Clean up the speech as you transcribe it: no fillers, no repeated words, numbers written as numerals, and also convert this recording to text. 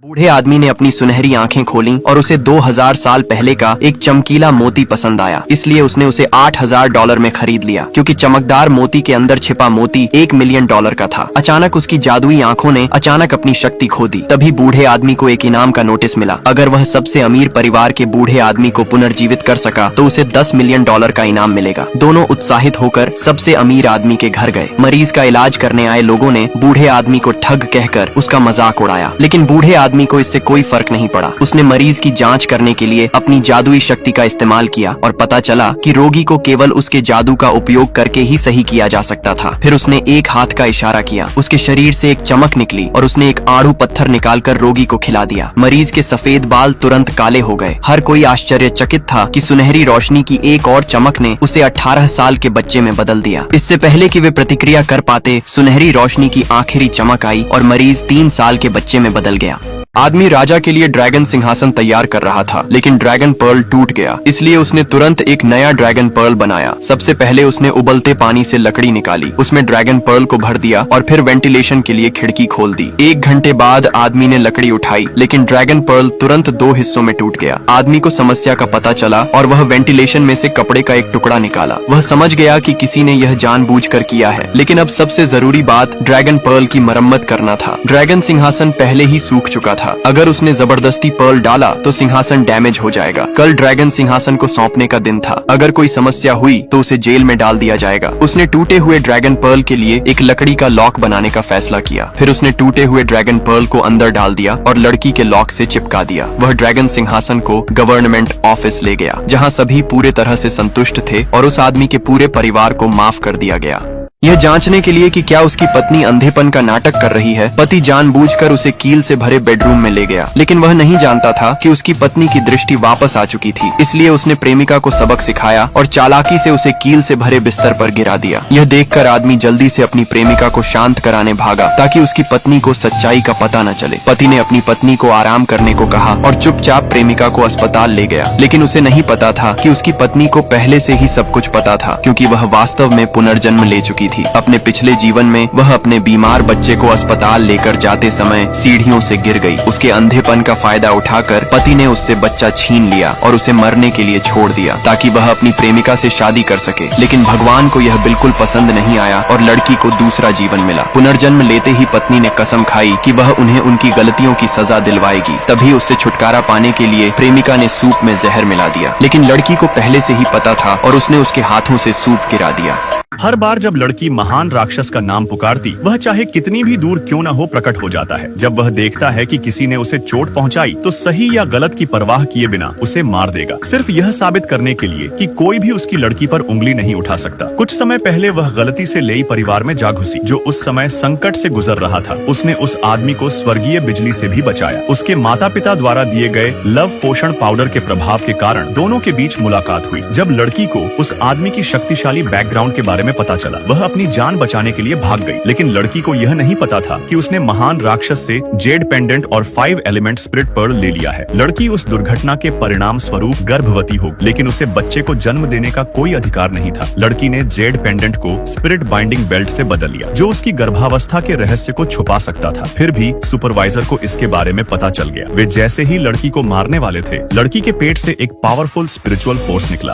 बूढ़े आदमी ने अपनी सुनहरी आंखें खोलीं और उसे 2000 साल पहले का एक चमकीला मोती पसंद आया। इसलिए उसने उसे $8000 में खरीद लिया, क्योंकि चमकदार मोती के अंदर छिपा मोती $1 मिलियन का था। अचानक उसकी जादुई आंखों ने अचानक अपनी शक्ति खो दी। तभी बूढ़े आदमी को एक इनाम का नोटिस मिला। अगर वह सबसे अमीर परिवार के बूढ़े आदमी को पुनर्जीवित कर सका तो उसे $10 मिलियन का इनाम मिलेगा। दोनों उत्साहित होकर सबसे अमीर आदमी के घर गए। मरीज का इलाज करने आए लोगों ने बूढ़े आदमी को ठग कहकर उसका मजाक उड़ाया, लेकिन बूढ़े आदमी को इससे कोई फर्क नहीं पड़ा। उसने मरीज की जांच करने के लिए अपनी जादुई शक्ति का इस्तेमाल किया और पता चला कि रोगी को केवल उसके जादू का उपयोग करके ही सही किया जा सकता था। फिर उसने एक हाथ का इशारा किया, उसके शरीर से एक चमक निकली और उसने एक आड़ू पत्थर निकालकर रोगी को खिला दिया। मरीज के सफेद बाल तुरंत काले हो गए। हर कोई आश्चर्यचकित था कि सुनहरी रोशनी की एक और चमक ने उसे 18 साल के बच्चे में बदल दिया। इससे पहले कि वे प्रतिक्रिया कर पाते, सुनहरी रोशनी की आखिरी चमक आई और मरीज 3 साल के बच्चे में बदल गया। आदमी राजा के लिए ड्रैगन सिंहासन तैयार कर रहा था, लेकिन ड्रैगन पर्ल टूट गया। इसलिए उसने तुरंत एक नया ड्रैगन पर्ल बनाया। सबसे पहले उसने उबलते पानी से लकड़ी निकाली, उसमें ड्रैगन पर्ल को भर दिया और फिर वेंटिलेशन के लिए खिड़की खोल दी। 1 घंटे बाद आदमी ने लकड़ी उठाई, लेकिन ड्रैगन पर्ल तुरंत 2 हिस्सों में टूट गया। आदमी को समस्या का पता चला और वह वेंटिलेशन में से कपड़े का एक टुकड़ा निकाला। वह समझ गया कि किसी ने यह जानबूझकर किया है, लेकिन अब सबसे जरूरी बात ड्रैगन पर्ल की मरम्मत करना था। ड्रैगन सिंहासन पहले ही सूख चुका था। अगर उसने जबरदस्ती पर्ल डाला तो सिंहासन डैमेज हो जाएगा। कल ड्रैगन सिंहासन को सौंपने का दिन था। अगर कोई समस्या हुई तो उसे जेल में डाल दिया जाएगा। उसने टूटे हुए ड्रैगन पर्ल के लिए एक लकड़ी का लॉक बनाने का फैसला किया। फिर उसने टूटे हुए ड्रैगन पर्ल को अंदर डाल दिया और लड़की के लॉक से चिपका दिया। वह ड्रैगन सिंहासन को गवर्नमेंट ऑफिस ले गया, जहाँ सभी पूरे तरह से संतुष्ट थे और उस आदमी के पूरे परिवार को माफ कर दिया गया। यह जांचने के लिए कि क्या उसकी पत्नी अंधेपन का नाटक कर रही है, पति जानबूझकर उसे कील से भरे बेडरूम में ले गया। लेकिन वह नहीं जानता था कि उसकी पत्नी की दृष्टि वापस आ चुकी थी। इसलिए उसने प्रेमिका को सबक सिखाया और चालाकी से उसे कील से भरे बिस्तर पर गिरा दिया। यह देखकर आदमी जल्दी से अपनी प्रेमिका को शांत कराने भागा, ताकि उसकी पत्नी को सच्चाई का पता न चले। पति ने अपनी पत्नी को आराम करने को कहा और चुपचाप प्रेमिका को अस्पताल ले गया। लेकिन उसे नहीं पता था कि उसकी पत्नी को पहले से ही सब कुछ पता था, क्योंकि वह वास्तव में पुनर्जन्म ले चुकी थी। अपने पिछले जीवन में वह अपने बीमार बच्चे को अस्पताल लेकर जाते समय सीढ़ियों से गिर गई। उसके अंधेपन का फायदा उठाकर पति ने उससे बच्चा छीन लिया और उसे मरने के लिए छोड़ दिया, ताकि वह अपनी प्रेमिका से शादी कर सके। लेकिन भगवान को यह बिल्कुल पसंद नहीं आया और लड़की को दूसरा जीवन मिला। पुनर्जन्म लेते ही पत्नी ने कसम खाई कि वह उन्हें उनकी गलतियों की सजा दिलवाएगी। तभी उससे छुटकारा पाने के लिए प्रेमिका ने सूप में जहर मिला दिया। लेकिन लड़की को पहले से ही पता था और उसने उसके हाथों से सूप गिरा दिया। हर बार जब लड़की महान राक्षस का नाम पुकारती, वह चाहे कितनी भी दूर क्यों न हो प्रकट हो जाता है। जब वह देखता है कि किसी ने उसे चोट पहुंचाई, तो सही या गलत की परवाह किए बिना उसे मार देगा, सिर्फ यह साबित करने के लिए कि कोई भी उसकी लड़की पर उंगली नहीं उठा सकता। कुछ समय पहले वह गलती से लेई परिवार में जा घुसी, जो उस समय संकट से गुजर रहा था। उसने उस आदमी को स्वर्गीय बिजली से भी बचाया। उसके माता पिता द्वारा दिए गए लव पोषण पाउडर के प्रभाव के कारण दोनों के बीच मुलाकात हुई। जब लड़की को उस आदमी की शक्तिशाली बैकग्राउंड के बारे में पता चला, वह अपनी जान बचाने के लिए भाग गई। लेकिन लड़की को यह नहीं पता था कि उसने महान राक्षस से जेड पेंडेंट और 5 एलिमेंट स्पिरिट पर्ल ले लिया है। लड़की उस दुर्घटना के परिणाम स्वरूप गर्भवती हो, लेकिन उसे बच्चे को जन्म देने का कोई अधिकार नहीं था। लड़की ने जेड पेंडेंट को स्पिरिट बाइंडिंग बेल्ट से बदल लिया, जो उसकी गर्भावस्था के रहस्य को छुपा सकता था। फिर भी सुपरवाइजर को इसके बारे में पता चल गया। वे जैसे ही लड़की को मारने वाले थे, लड़की के पेट से एक पावरफुल स्पिरिचुअल फोर्स निकला।